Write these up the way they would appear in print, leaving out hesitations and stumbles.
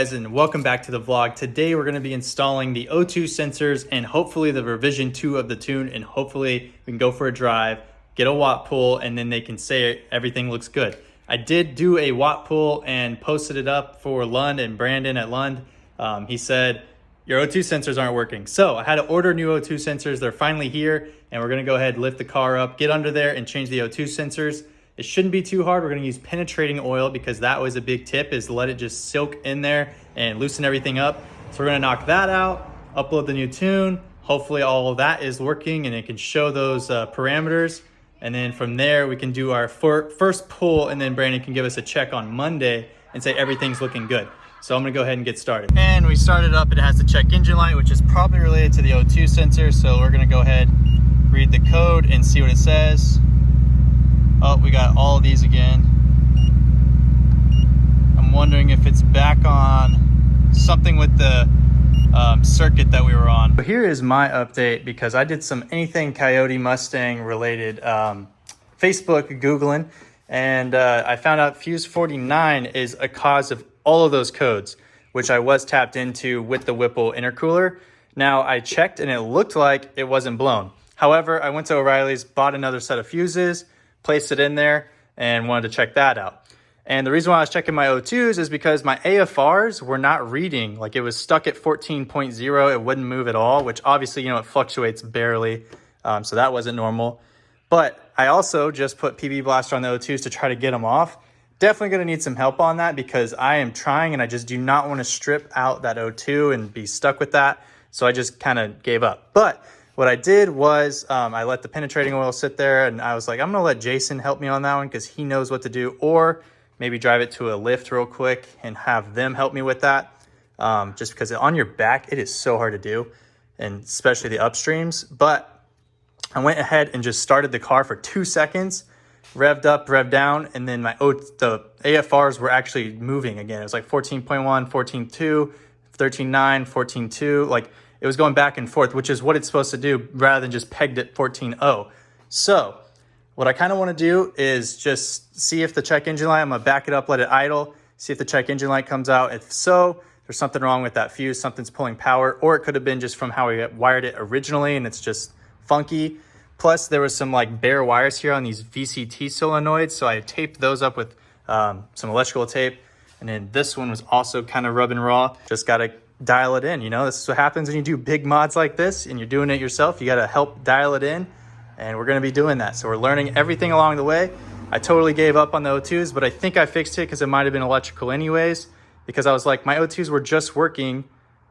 guys, and welcome back to the vlog. Today we're going to be installing the O2 sensors and hopefully the revision 2 of the tune, and hopefully we can go for a drive, get a watt pull, and then they can say everything looks good. I did do a watt pull and posted it up for Lund and Brandon at Lund. He said your O2 sensors aren't working. So I had to order new O2 sensors. They're finally here, and we're going to go ahead, lift the car up, get under there and change the O2 sensors. It shouldn't be too hard. We're going to use penetrating oil because that was a big tip, is let it just soak in there and loosen everything up. So we're going to knock that out, upload the new tune. Hopefully all of that is working and it can show those parameters. And then from there, we can do our first pull, and then Brandon can give us a check on Monday and say everything's looking good. So I'm going to go ahead and get started. And we started up. It has the check engine light, which is probably related to the O2 sensor. So we're going to go ahead, read the code and see what it says. Oh, we got all of these again. I'm wondering if it's back on something with the circuit that we were on. So here is my update, because I did some anything Coyote Mustang related Facebook Googling, and I found out fuse 49 is a cause of all of those codes, which I was tapped into with the Whipple intercooler. Now I checked and it looked like it wasn't blown. However, I went to O'Reilly's, bought another set of fuses, placed it in there, and wanted to check that out. And the reason why I was checking my O2s is because my AFRs were not reading. Like, it was stuck at 14.0. It wouldn't move at all, which obviously, it fluctuates barely. So that wasn't normal. But I also just put PB Blaster on the O2s to try to get them off. Definitely going to need some help on that, because I am trying and I just do not want to strip out that O2 and be stuck with that. So I just kind of gave up. But what I did was I let the penetrating oil sit there, and I was like, I'm going to let Jason help me on that one because he knows what to do, or maybe drive it to a lift real quick and have them help me with that. Just because on your back, it is so hard to do, and especially the upstreams. But I went ahead and just started the car for 2 seconds, revved up, revved down, and then the AFRs were actually moving again. It was like 14.1, 14.2, 13.9, 14.2, like it was going back and forth, which is what it's supposed to do, rather than just pegged at 14.0. So what I kind of want to do is just see if the check engine light, I'm going to back it up, let it idle, see if the check engine light comes out. If so, there's something wrong with that fuse, something's pulling power, or it could have been just from how we wired it originally and it's just funky. Plus there was some like bare wires here on these VCT solenoids, so I taped those up with some electrical tape. And then this one was also kind of rubbing raw. Just got to dial it in. This is what happens when you do big mods like this and you're doing it yourself. You got to help dial it in, and we're going to be doing that. So we're learning everything along the way. I totally gave up on the O2s, but I think I fixed it because it might have been electrical anyways, because I was like, my O2s were just working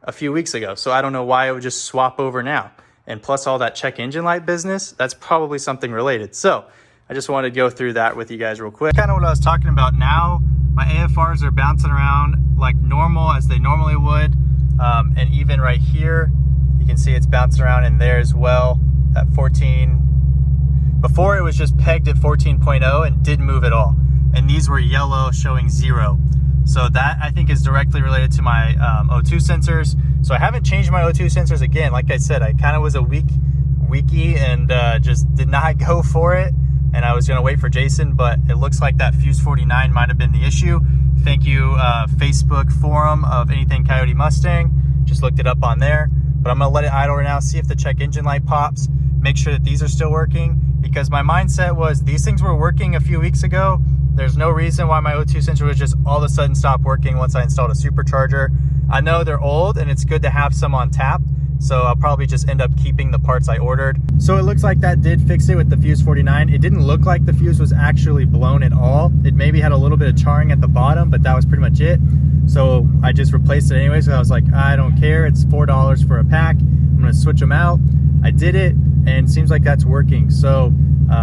a few weeks ago, so I don't know why it would just swap over now. And plus all that check engine light business, that's probably something related. So I just wanted to go through that with you guys real quick. Kind of what I was talking about now. My AFRs are bouncing around like normal, as they normally would. And even right here, you can see it's bouncing around in there as well at 14. Before it was just pegged at 14.0 and didn't move at all. And these were yellow showing 0. So that I think is directly related to my O2 sensors. So I haven't changed my O2 sensors again. Like I said, I kind of was a weakie and just did not go for it. And I was going to wait for Jason, but it looks like that fuse 49 might have been the issue. Thank you, Facebook forum of Anything Coyote Mustang. Just looked it up on there. But I'm going to let it idle right now, see if the check engine light pops, make sure that these are still working. Because my mindset was these things were working a few weeks ago. There's no reason why my O2 sensor would just all of a sudden stop working once I installed a supercharger. I know they're old and it's good to have some on tap, so I'll probably just end up keeping the parts I ordered. So it looks like that did fix it with the fuse 49. It didn't look like the fuse was actually blown at all. It maybe had a little bit of charring at the bottom, but that was pretty much it. So I just replaced it anyway. So I was like, I don't care. It's $4 for a pack. I'm gonna switch them out. I did it, and it seems like that's working. So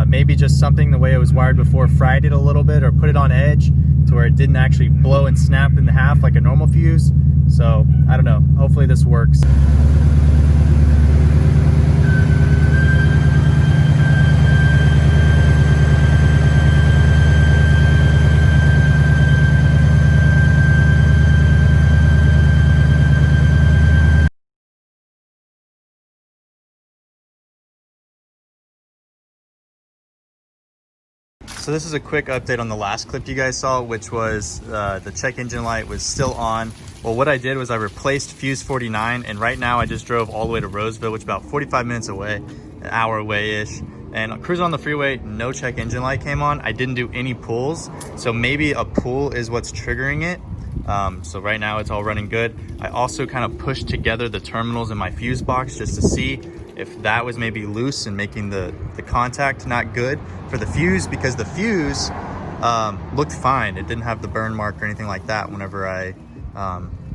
maybe just something the way it was wired before fried it a little bit, or put it on edge to where it didn't actually blow and snap in half like a normal fuse. So I don't know. Hopefully this works. So this is a quick update on the last clip you guys saw, which was the check engine light was still on. Well, what I did was I replaced fuse 49, and right now I just drove all the way to Roseville, which is about 45 minutes away, an hour away-ish. And cruising on the freeway, no check engine light came on. I didn't do any pulls, so maybe a pull is what's triggering it. So right now it's all running good. I also kind of pushed together the terminals in my fuse box just to see if that was maybe loose and making the contact not good for the fuse, because the fuse looked fine. It didn't have the burn mark or anything like that whenever I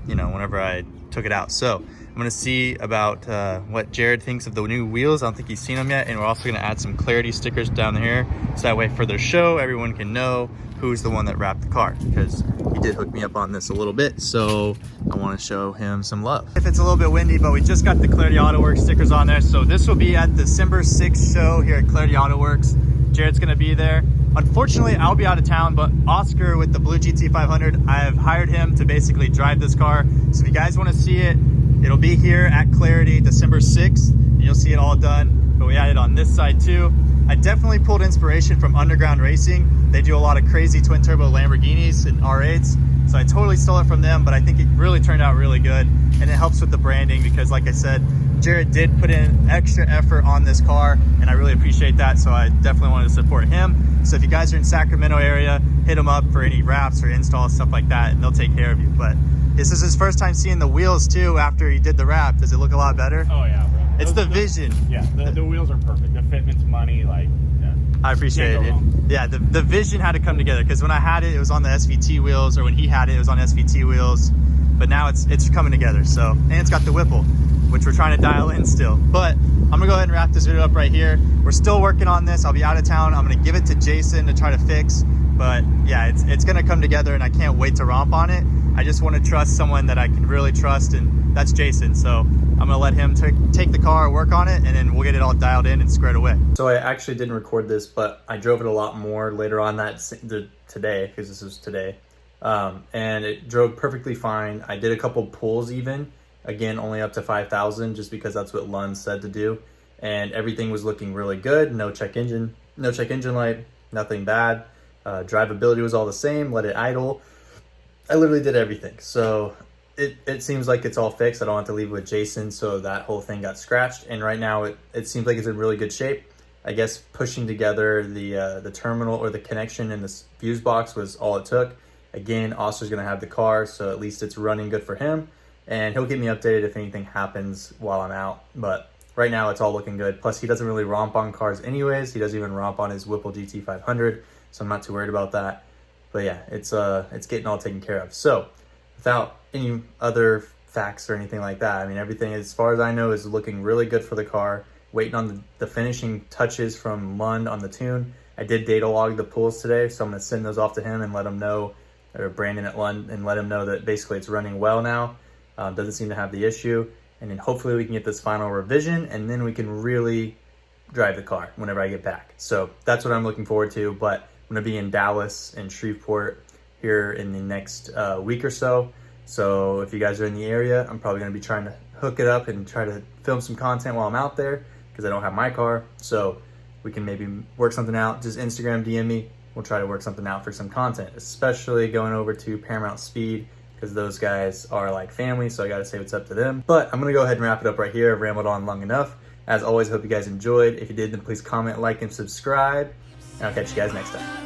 whenever I took it out. So I'm gonna see about what Jared thinks of the new wheels. I don't think he's seen them yet. And we're also gonna add some clarity stickers down here, so that way for the show, everyone can know who's the one that wrapped the car, because he did hook me up on this a little bit. So I wanna show him some love. If it's a little bit windy, but we just got the Clarity Auto Works stickers on there. So this will be at the December 6th show here at Clarity Auto Works. Jared's gonna be there. Unfortunately, I'll be out of town, but Oscar with the blue GT500, I have hired him to basically drive this car. So if you guys wanna see it, it'll be here at Clarity December 6th, and you'll see it all done. But we added on this side too. I definitely pulled inspiration from Underground Racing. They do a lot of crazy twin turbo Lamborghinis and R8s. So I totally stole it from them, but I think it really turned out really good. And it helps with the branding because, like I said, Jared did put in extra effort on this car, and I really appreciate that. So I definitely wanted to support him. So if you guys are in Sacramento area, hit him up for any wraps or installs, stuff like that, and they'll take care of you. But this is his first time seeing the wheels too after he did the wrap. Does it look a lot better? Oh yeah, bro. It's the vision. Yeah, the wheels are perfect. The fitment's money, like, yeah. I appreciate it. Yeah, the vision had to come together, because when I had it, it was on the SVT wheels, or when he had it, it was on SVT wheels. But now it's coming together. So, and it's got the Whipple, which we're trying to dial in still. But I'm gonna go ahead and wrap this video up right here. We're still working on this. I'll be out of town. I'm gonna give it to Jason to try to fix. But yeah, it's gonna come together, and I can't wait to romp on it. I just want to trust someone that I can really trust, and that's Jason. So I'm gonna let him take the car, work on it, and then we'll get it all dialed in and squared away. So I actually didn't record this, but I drove it a lot more later on today, because this was today. And it drove perfectly fine. I did a couple pulls even, again, only up to 5,000, just because that's what Lund said to do. And everything was looking really good. No check engine light, nothing bad. Drivability was all the same, let it idle. I literally did everything. So it seems like it's all fixed. I don't have to leave it with Jason, so that whole thing got scratched. And right now it seems like it's in really good shape. I guess pushing together the terminal or the connection in this fuse box was all it took. Again, Oscar's gonna have the car, so at least it's running good for him. And he'll keep me updated if anything happens while I'm out. But right now it's all looking good. Plus he doesn't really romp on cars anyways. He doesn't even romp on his Whipple GT500, so I'm not too worried about that. But yeah, it's getting all taken care of. So without any other facts or anything like that, I mean, everything, as far as I know, is looking really good for the car. Waiting on the finishing touches from Lund on the tune. I did data log the pulls today, so I'm gonna send those off to him and let him know, or Brandon at Lund, and let him know that basically it's running well now. Doesn't seem to have the issue. And then hopefully we can get this final revision, and then we can really drive the car whenever I get back. So that's what I'm looking forward to. But I'm gonna be in Dallas and Shreveport here in the next week or so. So if you guys are in the area, I'm probably gonna be trying to hook it up and try to film some content while I'm out there, because I don't have my car. So we can maybe work something out. Just Instagram DM me. We'll try to work something out for some content, especially going over to Paramount Speed, because those guys are like family, so I gotta say what's up to them. But I'm gonna go ahead and wrap it up right here. I've rambled on long enough. As always, hope you guys enjoyed. If you did, then please comment, like, and subscribe, and I'll catch you guys next time.